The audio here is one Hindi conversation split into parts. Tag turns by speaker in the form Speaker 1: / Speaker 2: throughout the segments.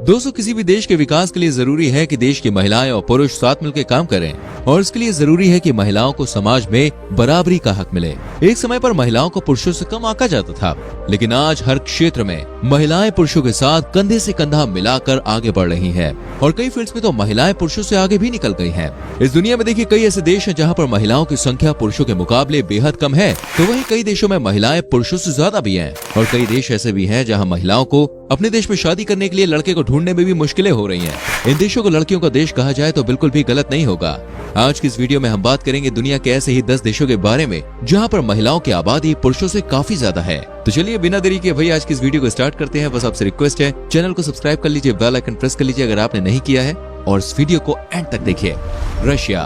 Speaker 1: दोस्तों, किसी भी देश के विकास के लिए जरूरी है कि देश की महिलाएं और पुरुष साथ मिलकर काम करें और इसके लिए जरूरी है कि महिलाओं को समाज में बराबरी का हक मिले। एक समय पर महिलाओं को पुरुषों से कम आंका जाता था, लेकिन आज हर क्षेत्र में महिलाएं पुरुषों के साथ कंधे से कंधा मिलाकर आगे बढ़ रही हैं और कई फील्ड्स में तो महिलाएं पुरुषों से आगे भी निकल गई हैं। इस दुनिया में देखिए कई ऐसे देश हैं जहां पर महिलाओं की संख्या पुरुषों के मुकाबले बेहद कम है, तो वहीं कई देशों में महिलाएं पुरुषों से ज्यादा भी हैं और कई देश ऐसे भी हैं जहां महिलाओं को अपने देश में शादी करने के लिए लड़के को ढूंढने में भी मुश्किलें हो रही हैं। इन देशों को लड़कियों का देश कहा जाए तो बिल्कुल भी गलत नहीं होगा। आज की इस वीडियो में हम बात करेंगे दुनिया के ऐसे ही 10 देशों के बारे में जहां पर महिलाओं की आबादी पुरुषों से काफी ज्यादा है। तो चलिए बिना देरी के भाई आज की इस वीडियो को स्टार्ट करते हैं। बस आपसे रिक्वेस्ट है, चैनल को सब्सक्राइब कर लीजिए, बेल आइकन प्रेस कर लीजिए अगर आपने नहीं किया है और इस वीडियो को एंड तक देखिए। रशिया।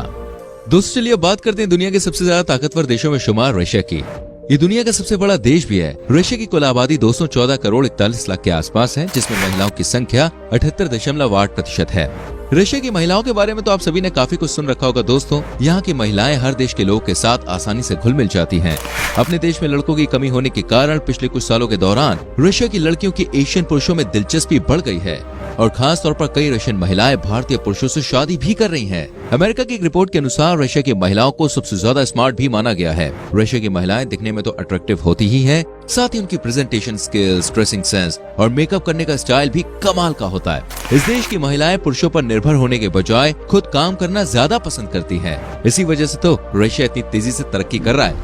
Speaker 1: दोस्तों चलिए बात करते हैं दुनिया के सबसे ज्यादा ताकतवर देशों में शुमार रशिया की। ये दुनिया का सबसे बड़ा देश भी है। रशिया की कुल आबादी 214 करोड़ 41 लाख के आसपास है, जिसमें महिलाओं की संख्या 78.8% है। रशिया की महिलाओं के बारे में तो आप सभी ने काफी कुछ सुन रखा होगा दोस्तों। यहाँ की महिलाएं हर देश के लोगों के साथ आसानी से घुल मिल जाती हैं। अपने देश में लड़कों की कमी होने के कारण पिछले कुछ सालों के दौरान रशिया की लड़कियों की एशियन पुरुषों में दिलचस्पी बढ़ गई है और खास तौर पर कई रशियन महिलाएं भारतीय पुरुषों से शादी भी कर रही हैं। अमेरिका की एक रिपोर्ट के अनुसार रशिया की महिलाओं को सबसे ज्यादा स्मार्ट भी माना गया है। रशिया की महिलाएं दिखने में तो अट्रैक्टिव होती ही हैं, साथ ही उनकी प्रेजेंटेशन स्किल्स, ड्रेसिंग सेंस और मेकअप करने का स्टाइल भी कमाल का होता है। इस देश की महिलाएं पुरुषों पर निर्भर होने के बजाय खुद काम करना ज्यादा पसंद करती हैं। इसी वजह से तो रशिया इतनी तेजी से तरक्की कर रहा है।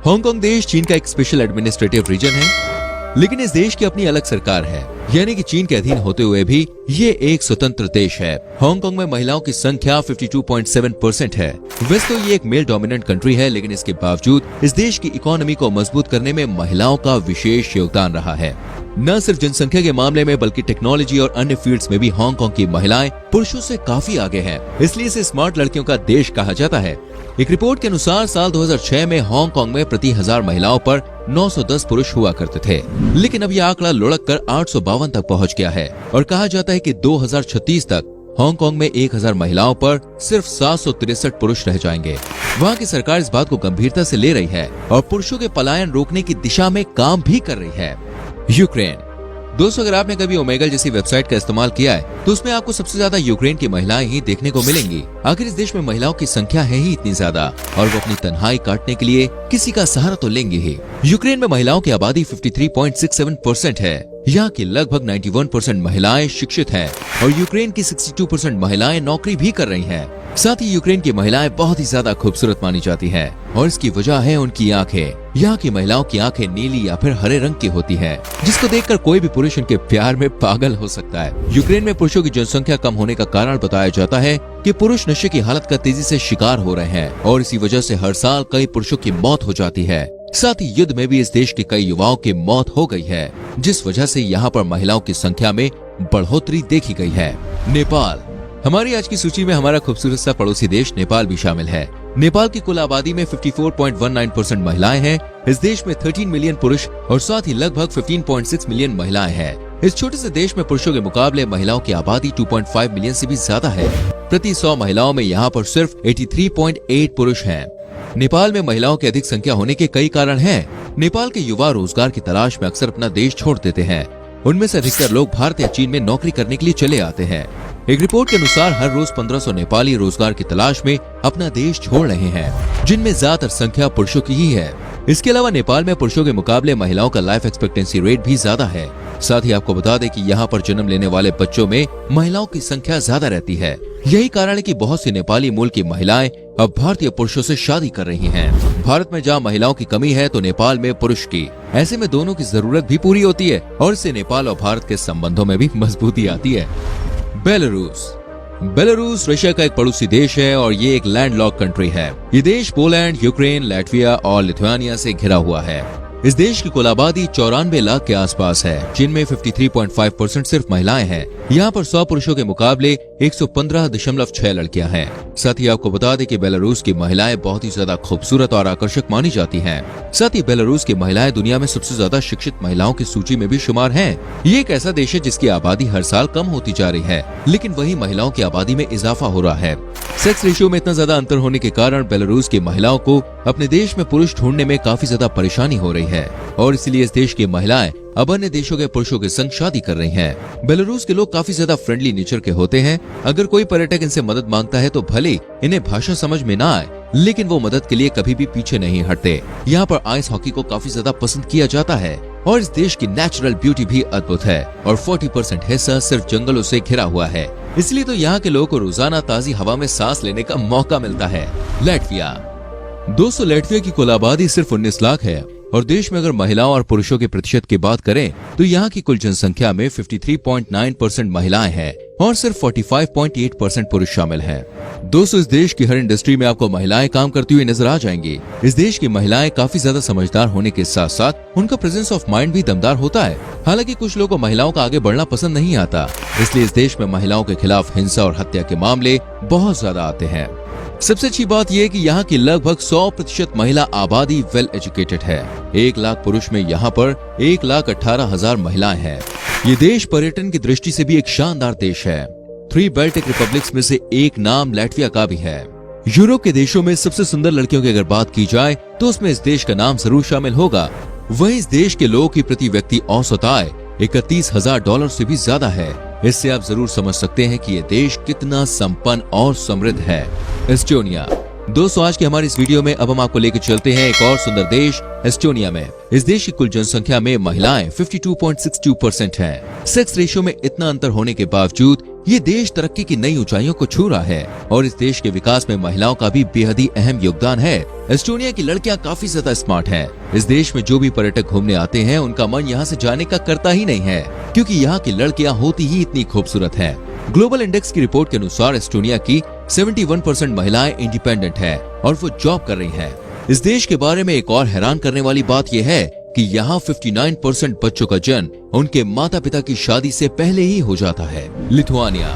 Speaker 1: हांगकांग देश चीन का एक स्पेशल एडमिनिस्ट्रेटिव रीजन है, लेकिन इस देश की अपनी अलग सरकार है, यानी कि चीन के अधीन होते हुए भी ये एक स्वतंत्र देश है। हांगकांग में महिलाओं की संख्या 52.7% है। वैसे तो ये एक मेल डोमिनेंट कंट्री है, लेकिन इसके बावजूद इस देश की इकोनॉमी को मजबूत करने में महिलाओं का विशेष योगदान रहा है। न सिर्फ जनसंख्या के मामले में बल्कि टेक्नोलॉजी और अन्य फील्ड्स में भी हांगकांग की महिलाएं पुरुषों से काफी आगे हैं। इसलिए इसे स्मार्ट लड़कियों का देश कहा जाता है। एक रिपोर्ट के अनुसार साल 2006 में हांगकांग में प्रति 1000 महिलाओं पर 910 पुरुष हुआ करते थे, लेकिन अब यह आंकड़ा लुढ़क कर 852 तक पहुंच गया है और कहा जाता है कि 2036 तक हांगकांग में 1000 महिलाओं पर सिर्फ 763 पुरुष रह जाएंगे। वहाँ की सरकार इस बात को गंभीरता से ले रही है और पुरुषों के पलायन रोकने की दिशा में काम भी कर रही है। यूक्रेन। दोस्तों अगर आपने कभी ओमेगल जैसी वेबसाइट का इस्तेमाल किया है तो उसमें आपको सबसे ज्यादा यूक्रेन की महिलाएं ही देखने को मिलेंगी। आखिर इस देश में महिलाओं की संख्या है ही इतनी ज्यादा और वो अपनी तन्हाई काटने के लिए किसी का सहारा तो लेंगे ही। यूक्रेन में महिलाओं की आबादी 53.67% है। यहाँ की लगभग 91% महिलाएं शिक्षित हैं और यूक्रेन की 62% महिलाएं नौकरी भी कर रही हैं। साथ ही यूक्रेन की महिलाएं बहुत ही ज्यादा खूबसूरत मानी जाती हैं और इसकी वजह है उनकी आंखें। यहाँ की महिलाओं की आंखें नीली या फिर हरे रंग की होती हैं, जिसको देखकर कोई भी पुरुष उनके प्यार में पागल हो सकता है। यूक्रेन में पुरुषों की जनसंख्या कम होने का कारण बताया जाता है कि पुरुष नशे की हालत का तेजी से शिकार हो रहे हैं और इसी वजह से हर साल कई पुरुषों की मौत हो जाती है। साथ ही युद्ध में भी इस देश के कई युवाओं की मौत हो गई है, जिस वजह से यहाँ पर महिलाओं की संख्या में बढ़ोतरी देखी गई है। नेपाल। हमारी आज की सूची में हमारा खूबसूरत सा पड़ोसी देश नेपाल भी शामिल है। नेपाल की कुल आबादी में 54.19% महिलाएं हैं। इस देश में 13 मिलियन पुरुष और साथ ही लगभग 15.6 मिलियन महिलाएं हैं। इस छोटे से देश में पुरुषों के मुकाबले महिलाओं की आबादी 2.5 मिलियन से भी ज्यादा है। प्रति 100 महिलाओं में यहाँ पर सिर्फ 83.8 पुरुष हैं। नेपाल में महिलाओं की अधिक संख्या होने के कई कारण हैं। नेपाल के युवा रोजगार की तलाश में अक्सर अपना देश छोड़ देते हैं। उनमें से अधिकतर लोग भारत या चीन में नौकरी करने के लिए चले आते हैं। एक रिपोर्ट के अनुसार हर रोज 1500 नेपाली रोजगार की तलाश में अपना देश छोड़ रहे हैं, जिनमें ज्यादातर संख्या पुरुषों की ही है। इसके अलावा नेपाल में पुरुषों के मुकाबले महिलाओं का लाइफ एक्सपेक्टेंसी रेट भी ज्यादा है। साथ ही आपको बता दें कि यहाँ पर जन्म लेने वाले बच्चों में महिलाओं की संख्या ज्यादा रहती है। यही कारण है कि बहुत सी नेपाली मूल की महिलाएं अब भारतीय पुरुषों से शादी कर रही हैं। भारत में जहाँ महिलाओं की कमी है तो नेपाल में पुरुष की। ऐसे में दोनों की जरूरत भी पूरी होती है और इससे नेपाल और भारत के संबंधों में भी मजबूती आती है। बेलारूस रशिया का एक पड़ोसी देश है और ये एक लैंडलॉक कंट्री है। ये देश पोलैंड, यूक्रेन, लाटविया और लिथुआनिया से घिरा हुआ है। इस देश की कुल आबादी 94 लाख के आसपास है, जिनमें 53.5% सिर्फ महिलाएं हैं। यहाँ पर 100 पुरुषों के मुकाबले 115.6 लड़कियां हैं। साथ ही आपको बता दें कि बेलारूस की महिलाएं बहुत ही ज्यादा खूबसूरत और आकर्षक मानी जाती हैं। साथ ही बेलारूस की महिलाएं दुनिया में सबसे ज्यादा शिक्षित महिलाओं की सूची में भी शुमार हैं। ये एक ऐसा देश है जिसकी आबादी हर साल कम होती जा रही है, लेकिन वही महिलाओं की आबादी में इजाफा हो रहा है। सेक्स रेशियो में इतना ज्यादा अंतर होने के कारण बेलारूस की महिलाओं को अपने देश में पुरुष ढूंढने में काफी ज्यादा परेशानी हो रही है और इसलिए इस देश की महिलाएं अब अन्य देशों के पुरुषों के संग शादी कर रही हैं। बेलारूस के लोग काफी ज्यादा फ्रेंडली नेचर के होते हैं। अगर कोई पर्यटक इनसे मदद मांगता है तो भले इन्हें भाषा समझ में ना आए, लेकिन वो मदद के लिए कभी भी पीछे नहीं हटते। यहाँ पर आइस हॉकी को काफी ज्यादा पसंद किया जाता है और इस देश की नेचुरल ब्यूटी भी अद्भुत है और 40% हिस्सा सिर्फ जंगलों से घिरा हुआ है। इसलिए तो यहाँ के लोगों को रोजाना ताजी हवा में सांस लेने का मौका मिलता है। लाटविया। दोस्तों, लाटविया की कुल आबादी सिर्फ 19 लाख है और देश में अगर महिलाओं और पुरुषों के प्रतिशत की बात करें तो यहाँ की कुल जनसंख्या में 53.9% महिलाएं हैं और सिर्फ 45.8% पुरुष शामिल हैं। दोस्तों, इस देश की हर इंडस्ट्री में आपको महिलाएं काम करती हुई नजर आ जाएंगी। इस देश की महिलाएं काफी ज्यादा समझदार होने के साथ साथ उनका प्रेजेंस ऑफ माइंड भी दमदार होता है। हालांकि कुछ लोगों को महिलाओं का आगे बढ़ना पसंद नहीं आता, इसलिए इस देश में महिलाओं के खिलाफ हिंसा और हत्या के मामले बहुत ज्यादा आते हैं। सबसे अच्छी बात यह है कि यहाँ की लगभग 100% महिला आबादी वेल एजुकेटेड है। 1 लाख पुरुष में यहाँ पर 1,18,000 महिलाएं हैं। ये देश पर्यटन की दृष्टि से भी एक शानदार देश है। 3 बाल्टिक रिपब्लिक्स में से एक नाम लाटविया का भी है। यूरोप के देशों में सबसे सुंदर लड़कियों की अगर बात की जाए तो उसमें इस देश का नाम जरूर शामिल होगा। वहीं इस देश के लोगों की प्रति व्यक्ति औसत आय $31,000 से भी ज्यादा है। इससे आप जरूर समझ सकते हैं कि ये देश कितना संपन्न और समृद्ध है। एस्टोनिया। दोस्तों, आज की हमारी इस वीडियो में अब हम आपको लेकर चलते हैं एक और सुंदर देश एस्टोनिया में। इस देश की कुल जनसंख्या में महिलाएं 52.62% हैं। सेक्स रेशियो में इतना अंतर होने के बावजूद ये देश तरक्की की नई ऊंचाइयों को छू रहा है और इस देश के विकास में महिलाओं का भी बेहद ही अहम योगदान है। एस्टोनिया की लड़कियां काफी ज्यादा स्मार्ट हैं। इस देश में जो भी पर्यटक घूमने आते हैं उनका मन यहाँ से जाने का करता ही नहीं है, क्योंकि यहाँ की लड़कियां होती ही इतनी खूबसूरत हैं। ग्लोबल इंडेक्स की रिपोर्ट के अनुसार एस्टोनिया की 71% महिलाएं इंडिपेंडेंट है और वो जॉब कर रही हैं। इस देश के बारे में एक और हैरान करने वाली बात यह है कि यहाँ 59% बच्चों का जन्म उनके माता पिता की शादी से पहले ही हो जाता है। लिथुआनिया।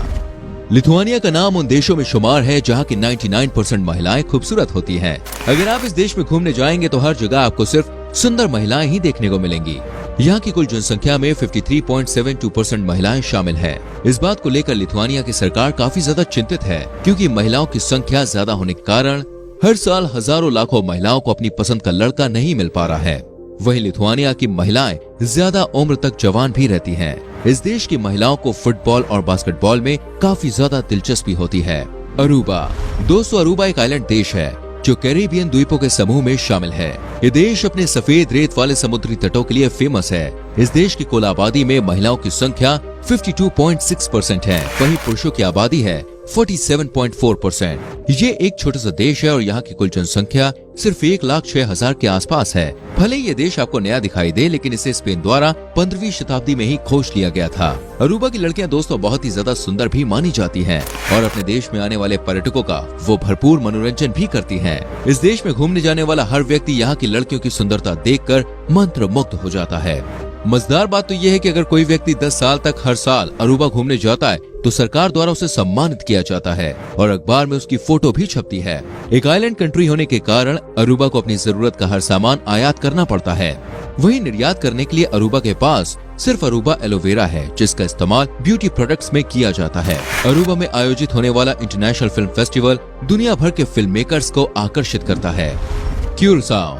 Speaker 1: लिथुआनिया का नाम उन देशों में शुमार है जहाँ की 99% महिलाएं खूबसूरत होती हैं। अगर आप इस देश में घूमने जाएंगे तो हर जगह आपको सिर्फ सुंदर महिलाएं ही देखने को मिलेंगी। यहाँ की कुल जनसंख्या में 53.72% महिलाएं शामिल हैं। इस बात को लेकर लिथुआनिया की सरकार काफी ज्यादा चिंतित है, क्योंकि महिलाओं की संख्या ज्यादा होने के कारण हर साल हजारों लाखों महिलाओं को अपनी पसंद का लड़का नहीं मिल पा रहा है। वहीं लिथुआनिया की महिलाएं ज्यादा उम्र तक जवान भी रहती हैं। इस देश की महिलाओं को फुटबॉल और बास्केटबॉल में काफी ज्यादा दिलचस्पी होती है। अरूबा। दोस्तों, अरूबा एक आइलैंड देश है जो कैरिबियन द्वीपों के समूह में शामिल है। ये देश अपने सफेद रेत वाले समुद्री तटों के लिए फेमस है। इस देश की कुल आबादी में महिलाओं की संख्या 52.6% है, वहीं पुरुषों की आबादी है 47.4%। ये एक छोटा सा देश है और यहाँ की कुल जनसंख्या सिर्फ 1,06,000 के आसपास है। भले ये देश आपको नया दिखाई दे, लेकिन इसे स्पेन द्वारा 15वीं शताब्दी में ही खोज लिया गया था। अरूबा की लड़कियां दोस्तों बहुत ही ज्यादा सुंदर भी मानी जाती हैं और अपने देश में आने वाले पर्यटकों का वो भरपूर मनोरंजन भी करती हैं। इस देश में घूमने जाने वाला हर व्यक्ति यहाँ की लड़कियों की सुंदरता देखकर मंत्रमुग्ध हो जाता है। मजेदार बात तो ये है कि अगर कोई व्यक्ति 10 साल तक हर साल अरूबा घूमने जाता है तो सरकार द्वारा उसे सम्मानित किया जाता है और अखबार में उसकी फोटो भी छपती है। एक आइलैंड कंट्री होने के कारण अरूबा को अपनी जरूरत का हर सामान आयात करना पड़ता है। वहीं निर्यात करने के लिए अरूबा के पास सिर्फ अरूबा एलोवेरा है, जिसका इस्तेमाल ब्यूटी प्रोडक्ट्स में किया जाता है। अरूबा में आयोजित होने वाला इंटरनेशनल फिल्म फेस्टिवल दुनिया भर के फिल्म मेकर्स को आकर्षित करता है। क्यूरसाओ।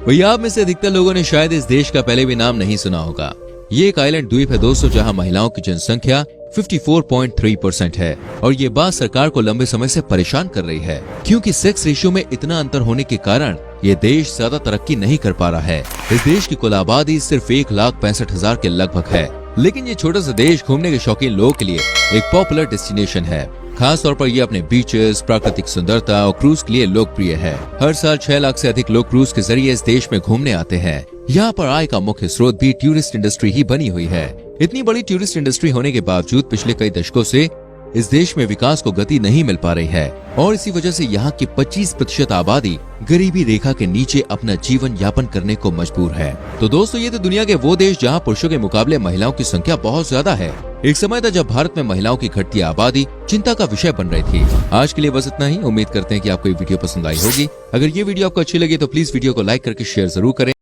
Speaker 1: भैया, आप में से अधिकतर लोगों ने शायद इस देश का पहले भी नाम नहीं सुना होगा। ये एक आइलैंड द्वीप है दोस्तों, जहां महिलाओं की जनसंख्या 54.3% है और ये बात सरकार को लंबे समय से परेशान कर रही है, क्योंकि सेक्स रेशियो में इतना अंतर होने के कारण ये देश ज्यादा तरक्की नहीं कर पा रहा है। इस देश की कुल आबादी सिर्फ 1,65,000 के लगभग है, लेकिन ये छोटा सा देश घूमने के शौकीन लोगों के लिए एक पॉपुलर डेस्टिनेशन है। खास तौर पर ये अपने बीचेस, प्राकृतिक सुंदरता और क्रूज के लिए लोकप्रिय है। हर साल 6 लाख से अधिक लोग क्रूज के जरिए इस देश में घूमने आते हैं। यहाँ पर आय का मुख्य स्रोत भी टूरिस्ट इंडस्ट्री ही बनी हुई है। इतनी बड़ी टूरिस्ट इंडस्ट्री होने के बावजूद पिछले कई दशकों से इस देश में विकास को गति नहीं मिल पा रही है और इसी वजह से यहाँ की 25% आबादी गरीबी रेखा के नीचे अपना जीवन यापन करने को मजबूर है। तो दोस्तों, ये तो दुनिया के वो देश जहाँ पुरुषों के मुकाबले महिलाओं की संख्या बहुत ज्यादा है। एक समय था जब भारत में महिलाओं की घटती आबादी चिंता का विषय बन रही थी। आज के लिए बस इतना ही। उम्मीद करते हैं कि आपको ये वीडियो पसंद आई होगी। अगर ये वीडियो आपको अच्छी लगी तो प्लीज वीडियो को लाइक करके शेयर जरूर करें।